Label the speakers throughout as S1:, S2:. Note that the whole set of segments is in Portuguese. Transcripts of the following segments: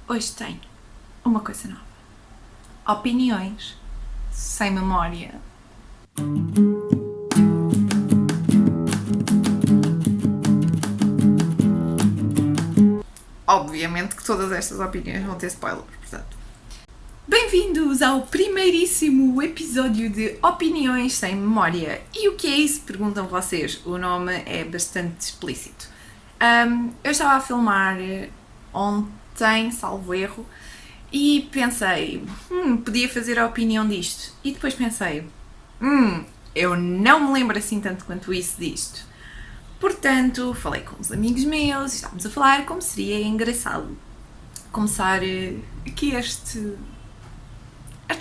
S1: Hoje tenho uma coisa nova. Opiniões sem memória. Obviamente que todas estas opiniões vão ter spoilers, portanto. Bem-vindos ao primeiríssimo episódio de Opiniões sem Memória. E o que é isso? Perguntam vocês. O nome é bastante explícito. Eu estava a filmar ontem, salvo erro, e pensei, podia fazer a opinião disto. E depois pensei, eu não me lembro assim tanto quanto isso disto. Portanto, falei com uns amigos meus e estávamos a falar como seria engraçado começar aqui esta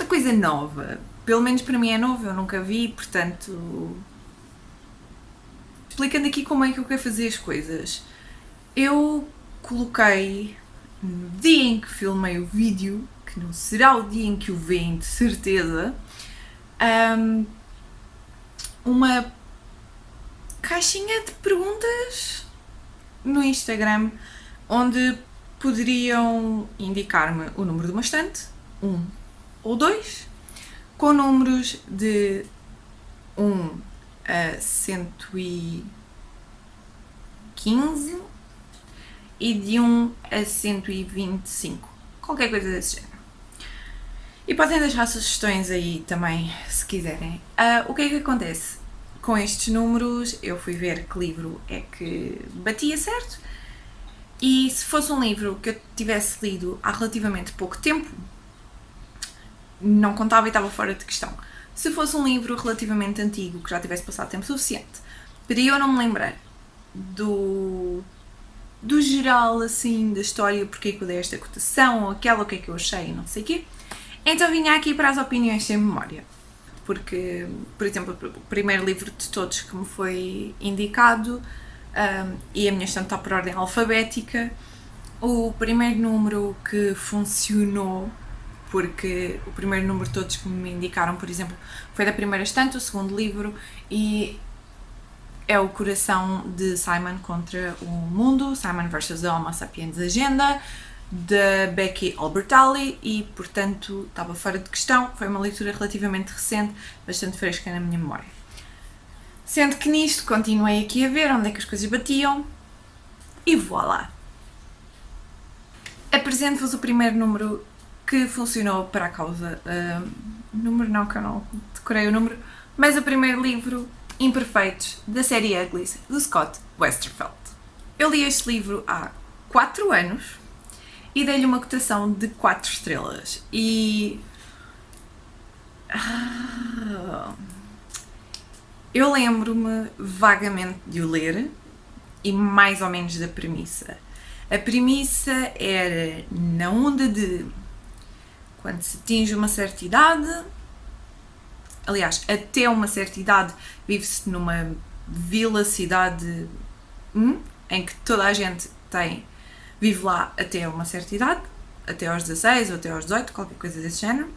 S1: coisa nova. Pelo menos para mim é novo, eu nunca vi, portanto... Explicando aqui como é que eu quero fazer as coisas. Eu coloquei, no dia em que filmei o vídeo, que não será o dia em que o veem de certeza, uma caixinha de perguntas no Instagram, onde poderiam indicar-me o número de uma estante, 1 ou 2, com números de 1 a 115 e de 1 a 125, qualquer coisa desse género. E podem deixar sugestões aí também, se quiserem. O que é que acontece? Com estes números, eu fui ver que livro é que batia certo, e se fosse um livro que eu tivesse lido há relativamente pouco tempo, não contava e estava fora de questão. Se fosse um livro relativamente antigo, que já tivesse passado tempo suficiente, para eu não me lembrar do geral, assim, da história, porque é que eu dei esta cotação, ou aquela, o que é que eu achei, não sei o quê, então vinha aqui para as opiniões sem memória. Porque, por exemplo, o primeiro livro de todos que me foi indicado, e a minha estante está por ordem alfabética, o primeiro número que funcionou, porque o primeiro número de todos que me indicaram, por exemplo, foi da primeira estante, o segundo livro, e é o Coração de Simon contra o Mundo, Simon vs. The Homo Sapiens Agenda, da Becky Albertalli, e portanto estava fora de questão. Foi uma leitura relativamente recente, bastante fresca na minha memória. Sendo que nisto continuei aqui a ver onde é que as coisas batiam, e voilá! Apresento-vos o primeiro número que funcionou para a causa. Número não, que eu não decorei o número, mas o primeiro livro, Imperfeitos, da série Uglies, do Scott Westerfeld. Eu li este livro há 4 anos e dei-lhe uma cotação de 4 estrelas. E... eu lembro-me vagamente de o ler e mais ou menos da premissa. A premissa era na onda de quando se atinge uma certa idade, aliás, até uma certa idade, vive-se numa vila-cidade em que toda a gente vive lá até uma certa idade, até aos 16 ou até aos 18, qualquer coisa desse género.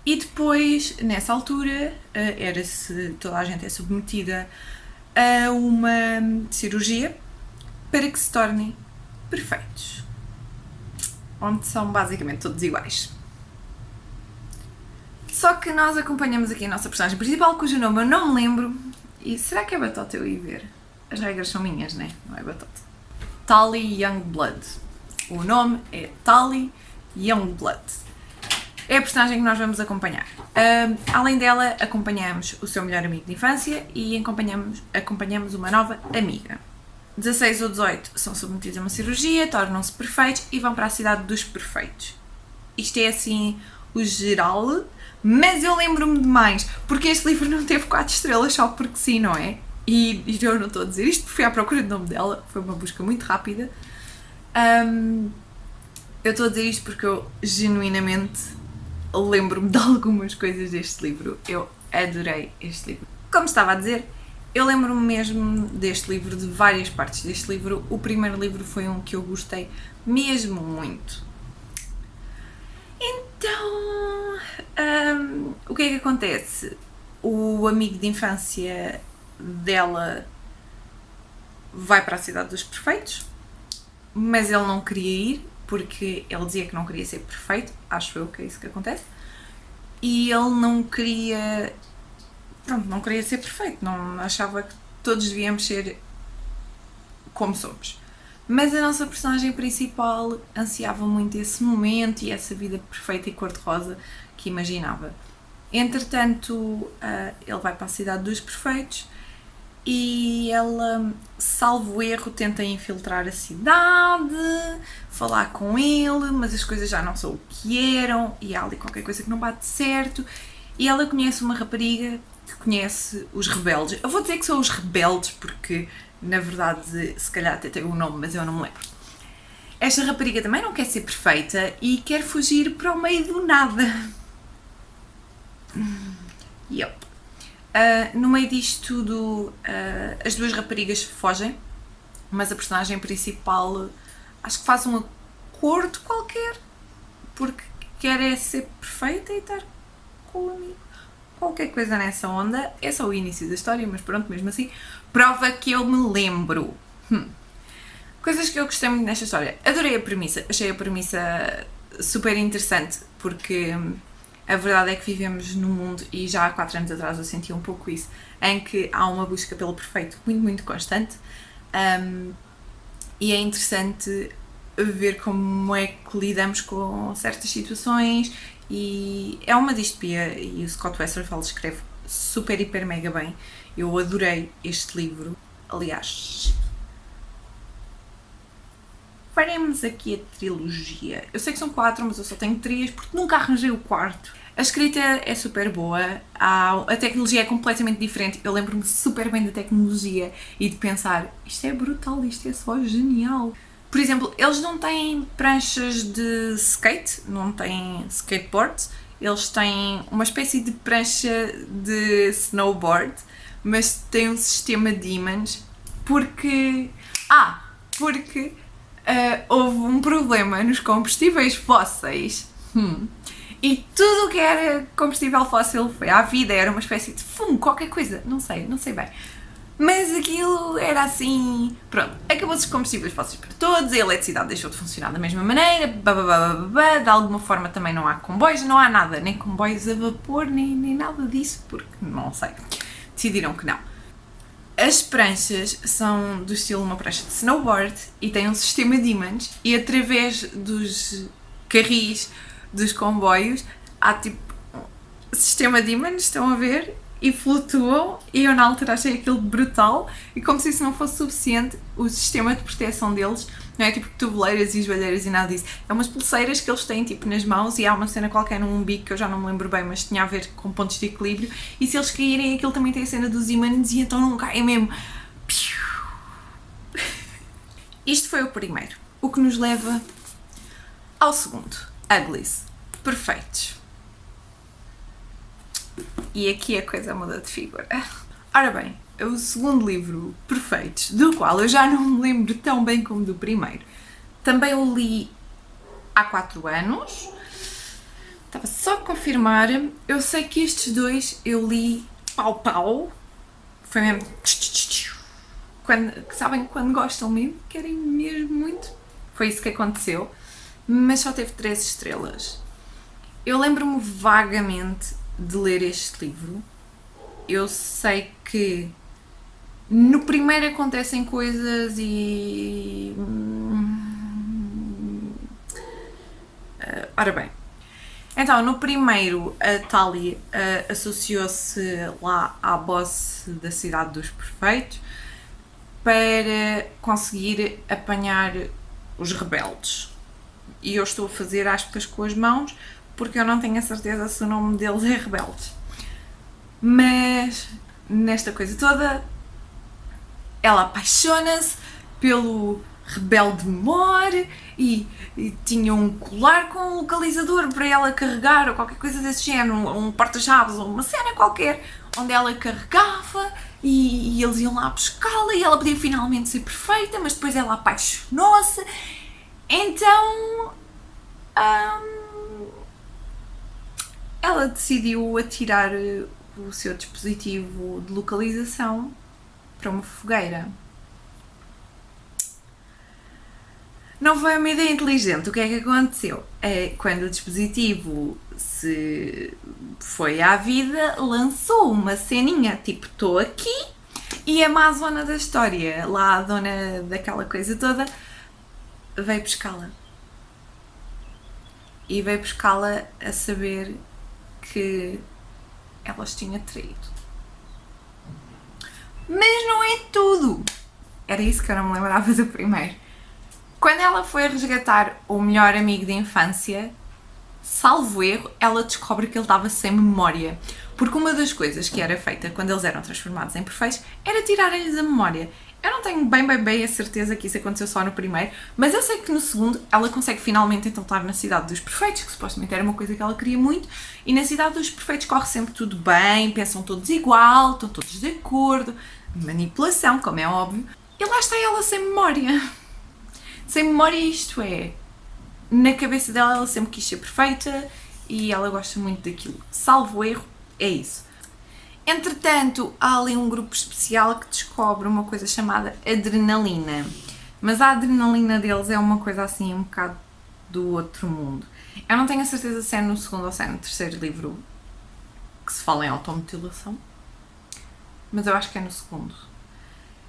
S1: E depois, nessa altura, toda a gente é submetida a uma cirurgia para que se tornem perfeitos, onde são basicamente todos iguais. Só que nós acompanhamos aqui a nossa personagem principal, cujo nome eu não me lembro, e será que é Batota eu ir ver? As regras são minhas, né? Não é Batota. Tali Youngblood. O nome é Tali Youngblood. É a personagem que nós vamos acompanhar. Além dela, acompanhamos o seu melhor amigo de infância e acompanhamos uma nova amiga. 16 ou 18 são submetidos a uma cirurgia, tornam-se perfeitos e vão para a cidade dos perfeitos. Isto é assim o geral, mas eu lembro-me de mais, porque este livro não teve 4 estrelas só porque sim, não é? E eu não estou a dizer isto porque fui à procura do nome dela, foi uma busca muito rápida. Eu estou a dizer isto porque eu genuinamente lembro-me de algumas coisas deste livro. Eu adorei este livro. Como estava a dizer, eu lembro-me mesmo deste livro, de várias partes deste livro. O primeiro livro foi um que eu gostei mesmo muito. Então, o que é que acontece? O amigo de infância dela vai para a cidade dos perfeitos, mas ele não queria ir porque ele dizia que não queria ser perfeito, acho eu que é isso que acontece, e ele não queria, pronto, não queria ser perfeito, não achava que todos devíamos ser como somos. Mas a nossa personagem principal ansiava muito esse momento e essa vida perfeita e cor-de-rosa que imaginava. Entretanto, ele vai para a cidade dos perfeitos e ela, salvo erro, tenta infiltrar a cidade, falar com ele, mas as coisas já não são o que eram e há ali qualquer coisa que não bate certo. E ela conhece uma rapariga que conhece os rebeldes. Eu vou dizer que são os rebeldes porque, na verdade, se calhar até tem um nome, mas eu não me lembro. Esta rapariga também não quer ser perfeita e quer fugir para o meio do nada. Yep. No meio disto tudo, as duas raparigas fogem, mas a personagem principal acho que faz um acordo qualquer, porque quer é ser perfeita e estar com o amigo. Qualquer coisa nessa onda. É só o início da história, mas pronto, mesmo assim, prova que eu me lembro. Coisas que eu gostei muito nesta história. Adorei a premissa, achei a premissa super interessante, porque a verdade é que vivemos num mundo, e já há 4 anos atrás eu senti um pouco isso, em que há uma busca pelo perfeito muito, muito constante, e é interessante ver como é que lidamos com certas situações, e é uma distopia, e o Scott Westerfeld escreve super, hiper, mega bem. Eu adorei este livro. Aliás, faremos aqui a trilogia. Eu sei que são 4, mas eu só tenho 3 porque nunca arranjei o quarto. A escrita é super boa, a tecnologia é completamente diferente. Eu lembro-me super bem da tecnologia e de pensar, isto é brutal, isto é só genial. Por exemplo, eles não têm pranchas de skate, não têm skateboard, eles têm uma espécie de prancha de snowboard, mas têm um sistema de ímãs porque houve um problema nos combustíveis fósseis e tudo o que era combustível fóssil foi à vida, era uma espécie de fumo, qualquer coisa, não sei bem. Mas aquilo era assim, pronto, acabou-se os combustíveis fósseis para todos, a eletricidade deixou de funcionar da mesma maneira, de alguma forma também não há comboios, não há nada, nem comboios a vapor, nem nada disso, porque não sei, decidiram que não. As pranchas são do estilo uma prancha de snowboard e têm um sistema de ímãs e através dos carris dos comboios há tipo um sistema de ímãs, estão a ver? E flutuam, e eu na altura achei aquilo brutal, e como se isso não fosse suficiente, o sistema de proteção deles não é tipo tobeleiras e joelheiras e nada disso, é umas pulseiras que eles têm tipo nas mãos, e há uma cena qualquer no umbigo que eu já não me lembro bem, mas tinha a ver com pontos de equilíbrio, e se eles caírem aquilo também tem a cena dos ímãs e então não caem mesmo. Isto foi o primeiro, o que nos leva ao segundo, Uglies, perfeitos. E aqui a coisa muda de figura. Ora bem, o segundo livro, Perfeitos, do qual eu já não me lembro tão bem como do primeiro, também o li há 4 anos. Estava só a confirmar. Eu sei que estes dois eu li pau. Foi mesmo... sabem quando gostam mesmo? Querem mesmo muito? Foi isso que aconteceu. Mas só teve 3 estrelas. Eu lembro-me vagamente de ler este livro. Eu sei que no primeiro acontecem coisas e... ora bem. Então, no primeiro, a Tali associou-se lá à boss da Cidade dos Perfeitos para conseguir apanhar os rebeldes. E eu estou a fazer aspas com as mãos porque eu não tenho a certeza se o nome deles é Rebeldes. Mas, nesta coisa toda, ela apaixona-se pelo rebelde mor e tinha um colar com um localizador para ela carregar ou qualquer coisa desse género, um porta-chaves ou uma cena qualquer, onde ela carregava e eles iam lá buscá-la e ela podia finalmente ser perfeita, mas depois ela apaixonou-se. Então... ela decidiu atirar o seu dispositivo de localização para uma fogueira. Não foi uma ideia inteligente. O que é que aconteceu? Quando o dispositivo se foi à vida, lançou uma ceninha, tipo, estou aqui, e a Amazona da história, lá a dona daquela coisa toda, veio pescá-la. E veio pescá-la a saber que elas tinham traído. Mas não é tudo! Era isso que eu não me lembrava do primeiro. Quando ela foi resgatar o melhor amigo de infância, salvo erro, ela descobre que ele estava sem memória. Porque uma das coisas que era feita quando eles eram transformados em perfeitos era tirarem-lhes a memória. Eu não tenho bem a certeza que isso aconteceu só no primeiro, mas eu sei que no segundo ela consegue finalmente então estar na cidade dos perfeitos, que supostamente era uma coisa que ela queria muito, e na cidade dos perfeitos corre sempre tudo bem, pensam todos igual, estão todos de acordo, manipulação, como é óbvio, e lá está ela sem memória. Sem memória, isto é, na cabeça dela ela sempre quis ser perfeita e ela gosta muito daquilo. Salvo erro, é isso. Entretanto, há ali um grupo especial que descobre uma coisa chamada adrenalina. Mas a adrenalina deles é uma coisa assim um bocado do outro mundo. Eu não tenho a certeza se é no segundo ou se é no terceiro livro que se fala em automutilação, mas eu acho que é no segundo.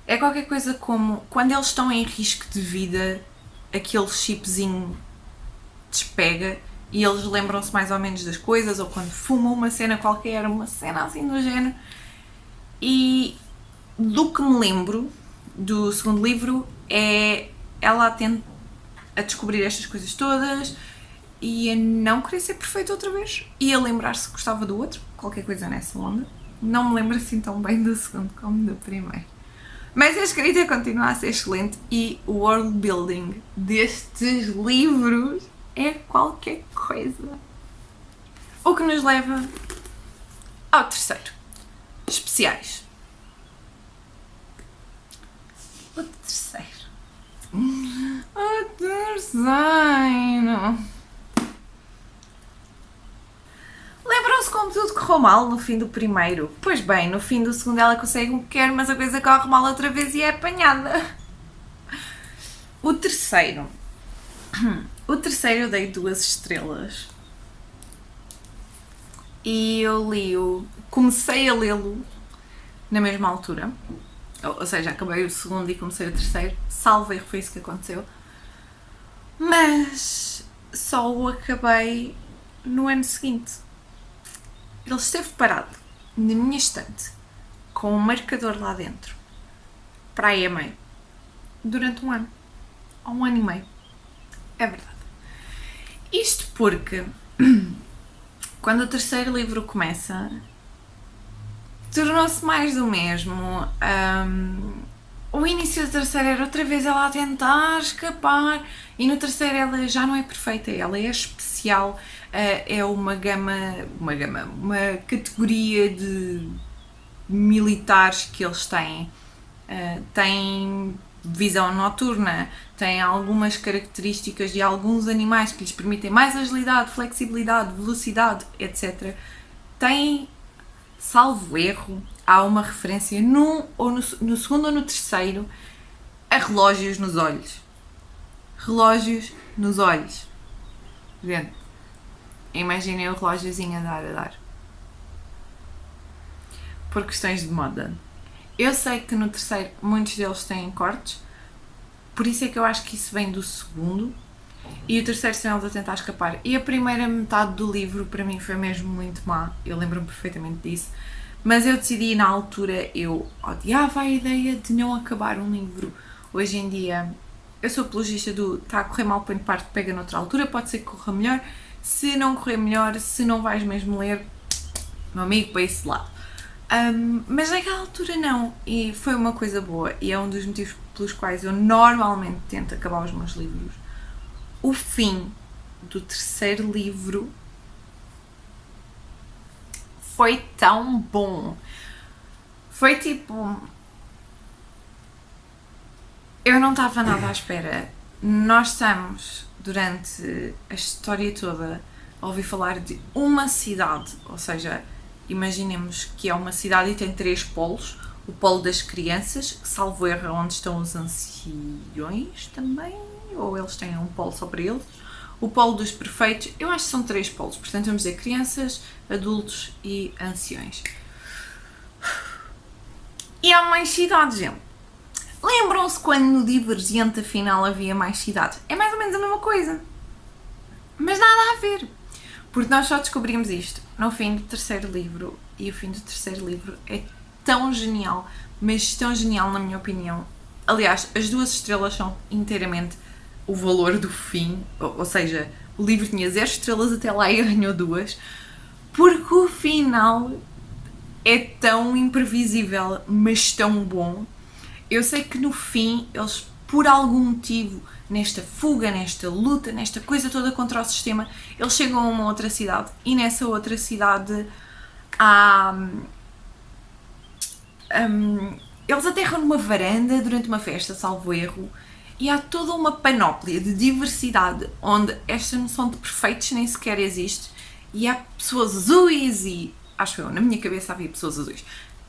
S1: É qualquer coisa como, quando eles estão em risco de vida, aquele chipzinho despega e eles lembram-se mais ou menos das coisas, ou quando fumam uma cena qualquer, uma cena assim do género. E do que me lembro do segundo livro é ela a descobrir estas coisas todas e a não querer ser perfeita outra vez e a lembrar-se que gostava do outro, qualquer coisa nessa onda. Não me lembro assim tão bem do segundo como do primeiro. Mas a escrita continua a ser excelente e o world building destes livros é qualquer coisa. O que nos leva ao terceiro. Especiais. O terceiro. O terceiro. Lembram-se como tudo correu mal no fim do primeiro? Pois bem, no fim do segundo ela consegue o que quer, mas a coisa corre mal outra vez e é apanhada. O terceiro eu dei 2 estrelas. E eu comecei a lê-lo na mesma altura. Ou seja, acabei o segundo e comecei o terceiro. Salvo erro, foi isso que aconteceu. Mas só o acabei no ano seguinte. Ele esteve parado na minha estante com um marcador lá dentro para aí a meio durante um ano ou um ano e meio. É verdade. Isto porque quando o terceiro livro começa tornou-se mais do mesmo. O início do terceiro era outra vez ela a tentar escapar e no terceiro ela já não é perfeita, ela é especial, é uma categoria de militares que eles têm. Tem visão noturna, tem algumas características de alguns animais que lhes permitem mais agilidade, flexibilidade, velocidade, etc. Tem, salvo erro, há uma referência no segundo ou no terceiro a relógios nos olhos. Relógios nos olhos. Gente, imaginem o relógiozinho a dar. Por questões de moda. Eu sei que no terceiro muitos deles têm cortes, por isso é que eu acho que isso vem do segundo, e o terceiro são eles a tentar escapar. E a primeira metade do livro para mim foi mesmo muito má, eu lembro-me perfeitamente disso, mas eu decidi na altura, eu odiava a ideia de não acabar um livro. Hoje em dia eu sou apologista do está a correr mal, põe de parte, pega noutra altura, pode ser que corra melhor. Se não correr melhor, se não vais mesmo ler, meu amigo, para esse lado. Mas naquela altura não, e foi uma coisa boa, e é um dos motivos pelos quais eu normalmente tento acabar os meus livros. O fim do terceiro livro foi tão bom. Foi tipo... Eu não estava nada à espera. Nós estamos, durante a história toda, a ouvir falar de uma cidade, ou seja... Imaginemos que é uma cidade e tem 3 polos. O polo das crianças, que salvo erro é onde estão os anciões também, ou eles têm um polo só para eles. O polo dos perfeitos, eu acho que são 3 polos, portanto vamos dizer crianças, adultos e anciões. E há mais cidades, gente. Lembram-se quando no Divergente afinal havia mais cidades? É mais ou menos a mesma coisa. Mas nada a ver. Porque nós só descobrimos isto no fim do 3º livro. E o fim do 3º livro é tão genial, mas tão genial na minha opinião. Aliás, as 2 estrelas são inteiramente o valor do fim. Ou seja, o livro tinha 0 estrelas até lá e ganhou 2. Porque o final é tão imprevisível, mas tão bom. Eu sei que no fim, eles, por algum motivo, nesta fuga, nesta luta, nesta coisa toda contra o sistema, eles chegam a uma outra cidade. E nessa outra cidade há... eles aterram numa varanda durante uma festa, salvo erro, e há toda uma panóplia de diversidade, onde esta noção de perfeitos nem sequer existe, e há pessoas azuis e... acho eu, na minha cabeça havia pessoas azuis.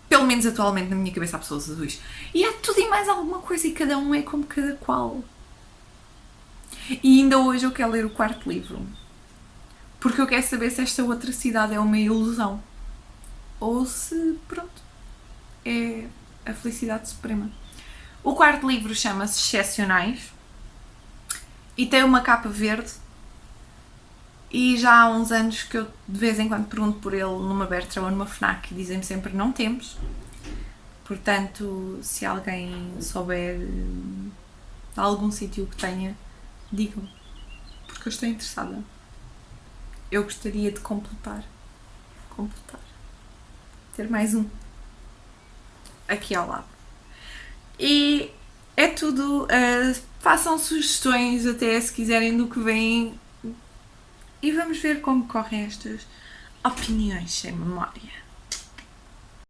S1: Pelo menos atualmente na minha cabeça há pessoas azuis. E há tudo e mais alguma coisa e cada um é como cada qual. E ainda hoje eu quero ler o 4º livro. Porque eu quero saber se esta outra cidade é uma ilusão. Ou se, pronto, é a felicidade suprema. O 4º livro chama-se Excepcionais. E tem uma capa verde. E já há uns anos que eu de vez em quando pergunto por ele numa Bertrand ou numa FNAC e dizem-me sempre não temos. Portanto, se alguém souber de algum sítio que tenha, digam. Porque eu estou interessada. Eu gostaria de completar. Ter mais um. Aqui ao lado. E é tudo. Façam sugestões até se quiserem do que vem. E vamos ver como correm estas opiniões sem memória.